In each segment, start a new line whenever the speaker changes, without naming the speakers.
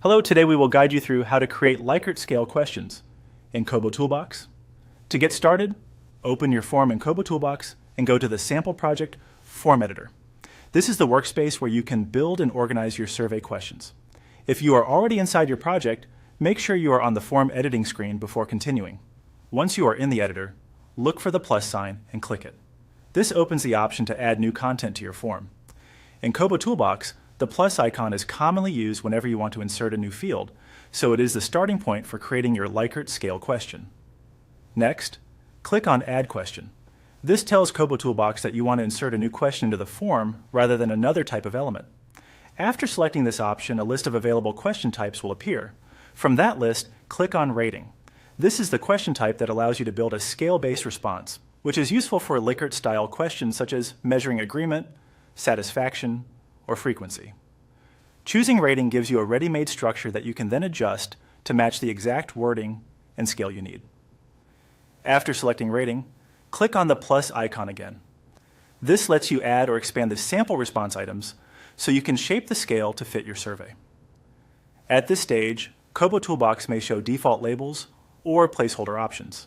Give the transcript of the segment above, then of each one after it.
Hello, today we will guide you through how to create Likert scale questions in KoboToolbox. To get started, open your form in KoboToolbox and go to the Sample Project Form Editor. This is the workspace where you can build and organize your survey questions. If you are already inside your project, make sure you are on the form editing screen before continuing. Once you are in the editor, look for the plus sign and click it. This opens the option to add new content to your form. In KoboToolbox, the plus icon is commonly used whenever you want to insert a new field, so it is the starting point for creating your Likert scale question. Next, click on Add Question. This tells KoboToolbox that you want to insert a new question into the form rather than another type of element. After selecting this option, a list of available question types will appear. From that list, click on Rating. This is the question type that allows you to build a scale-based response, which is useful for Likert-style questions such as measuring agreement, satisfaction, or frequency. Choosing rating gives you a ready-made structure that you can then adjust to match the exact wording and scale you need. After selecting rating, click on the plus icon again. This lets you add or expand the sample response items so you can shape the scale to fit your survey. At this stage, KoboToolbox may show default labels or placeholder options.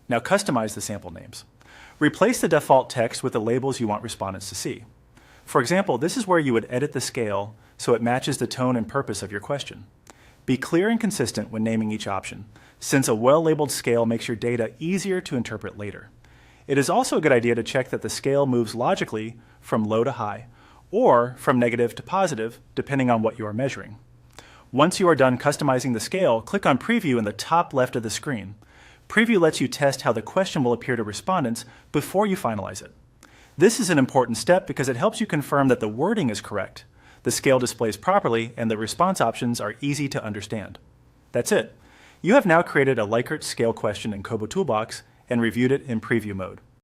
Now customize the sample names. Replace the default text with the labels you want respondents to see. For example, this is where you would edit the scale so it matches the tone and purpose of your question. Be clear and consistent when naming each option, since a well-labeled scale makes your data easier to interpret later. It is also a good idea to check that the scale moves logically from low to high, or from negative to positive, depending on what you are measuring. Once you are done customizing the scale, click on Preview in the top left of the screen. Preview lets you test how the question will appear to respondents before you finalize it. This is an important step because it helps you confirm that the wording is correct, the scale displays properly, and the response options are easy to understand. That's it. You have now created a Likert scale question in KoboToolbox and reviewed it in preview mode.